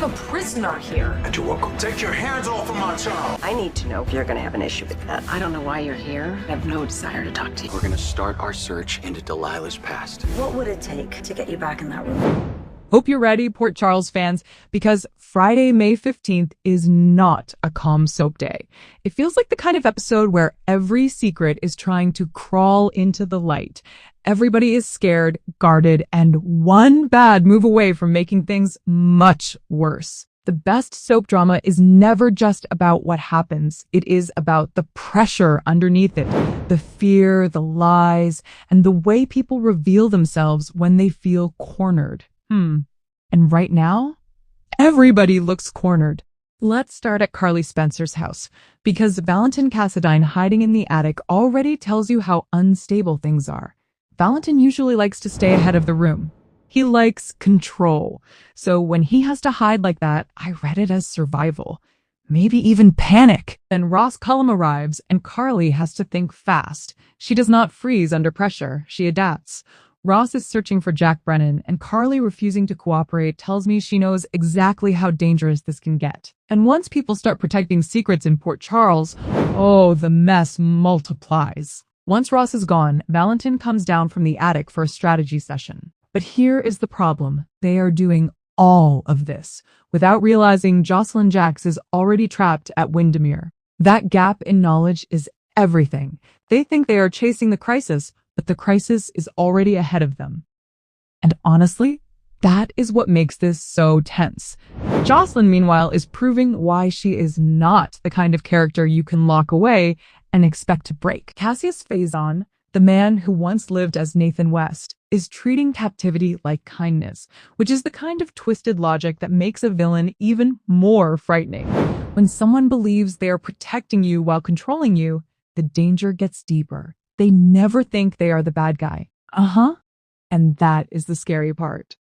I'm a prisoner here. And you're welcome. Take your hands off of my child. I need to know if you're gonna have an issue with that. I don't know why you're here. I have no desire to talk to you. We're gonna start our search into Delilah's past. What would it take to get you back in that room? Hope you're ready, Port Charles fans, because Friday, May 15th is not a calm soap day. It feels like the kind of episode where every secret is trying to crawl into the light. Everybody is scared, guarded, and one bad move away from making things much worse. The best soap drama is never just about what happens. It is about the pressure underneath it, the fear, the lies, and the way people reveal themselves when they feel cornered. And right now, everybody looks cornered. Let's start at Carly Spencer's house, because Valentin Cassadine hiding in the attic already tells you how unstable things are. Valentin usually likes to stay ahead of the room. He likes control. So when he has to hide like that, I read it as survival. Maybe even panic. Then Ross Cullum arrives and Carly has to think fast. She does not freeze under pressure. She adapts. Ross is searching for Jack Brennan, and Carly refusing to cooperate tells me she knows exactly how dangerous this can get. And once people start protecting secrets in Port Charles, oh, the mess multiplies. Once Ross is gone, Valentin comes down from the attic for a strategy session. But here is the problem. They are doing all of this without realizing Josslyn Jacks is already trapped at Wyndemere. That gap in knowledge is everything. They think they are chasing the crisis, but the crisis is already ahead of them. And honestly, that is what makes this so tense. Joselyn, meanwhile, is proving why she is not the kind of character you can lock away and expect to break. Cassius Faison, the man who once lived as Nathan West, is treating captivity like kindness, which is the kind of twisted logic that makes a villain even more frightening. When someone believes they are protecting you while controlling you, the danger gets deeper. They never think they are the bad guy. And that is the scary part.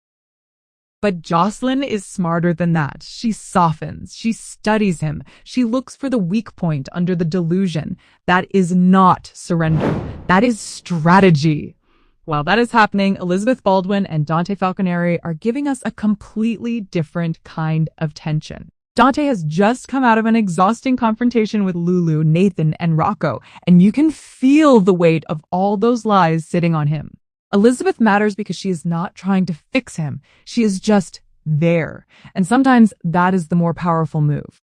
But Joselyn is smarter than that. She softens. She studies him. She looks for the weak point under the delusion. That is not surrender. That is strategy. While that is happening, Elizabeth Baldwin and Dante Falconeri are giving us a completely different kind of tension. Dante has just come out of an exhausting confrontation with Lulu, Nathan, and Rocco, and you can feel the weight of all those lies sitting on him. Elizabeth matters because she is not trying to fix him. She is just there. And sometimes that is the more powerful move.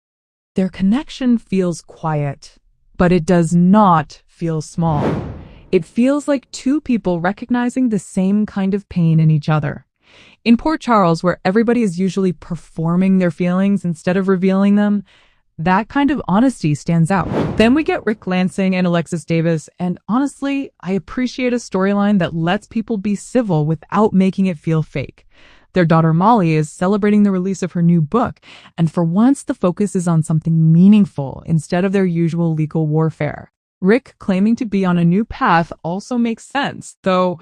Their connection feels quiet, but it does not feel small. It feels like two people recognizing the same kind of pain in each other. In Port Charles, where everybody is usually performing their feelings instead of revealing them, that kind of honesty stands out. Then we get Rick Lansing and Alexis Davis, and honestly, I appreciate a storyline that lets people be civil without making it feel fake. Their daughter Molly is celebrating the release of her new book, and for once the focus is on something meaningful instead of their usual legal warfare. Rick claiming to be on a new path also makes sense, though,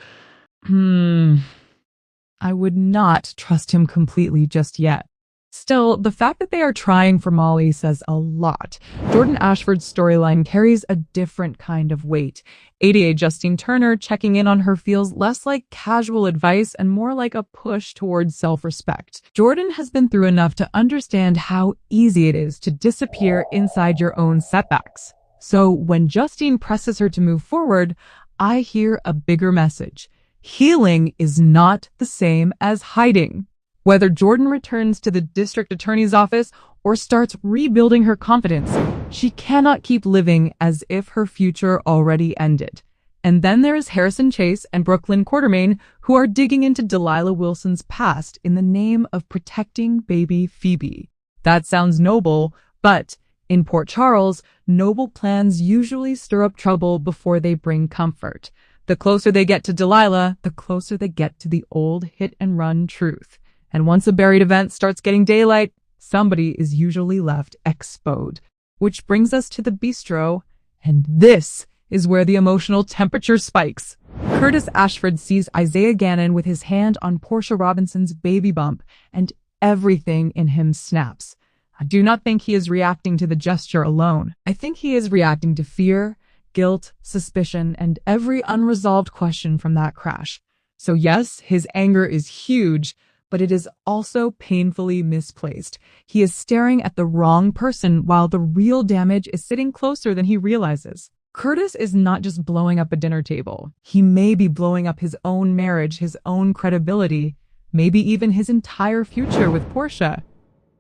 I would not trust him completely just yet. Still, the fact that they are trying for Molly says a lot. Jordan Ashford's storyline carries a different kind of weight. ADA Justine Turner checking in on her feels less like casual advice and more like a push towards self-respect. Jordan has been through enough to understand how easy it is to disappear inside your own setbacks. So when Justine presses her to move forward, I hear a bigger message. Healing is not the same as hiding. Whether Jordan returns to the district attorney's office or starts rebuilding her confidence, she cannot keep living as if her future already ended. And then there is Harrison Chase and Brooklyn Quartermain, who are digging into Delilah Wilson's past in the name of protecting baby Phoebe. That sounds noble, but in Port Charles, noble plans usually stir up trouble before they bring comfort. The closer they get to Delilah, the closer they get to the old hit-and-run truth. And once a buried event starts getting daylight, somebody is usually left exposed. Which brings us to the bistro, and this is where the emotional temperature spikes. Curtis Ashford sees Isaiah Gannon with his hand on Portia Robinson's baby bump, and everything in him snaps. I do not think he is reacting to the gesture alone. I think he is reacting to fear, guilt, suspicion, and every unresolved question from that crash. So yes, his anger is huge, but it is also painfully misplaced. He is staring at the wrong person while the real damage is sitting closer than he realizes. Curtis is not just blowing up a dinner table. He may be blowing up his own marriage, his own credibility, maybe even his entire future with Portia.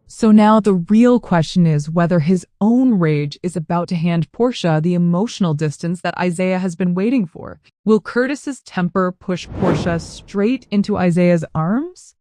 So now the real question is whether his own rage is about to hand Portia the emotional distance that Isaiah has been waiting for. Will Curtis's temper push Portia straight into Isaiah's arms?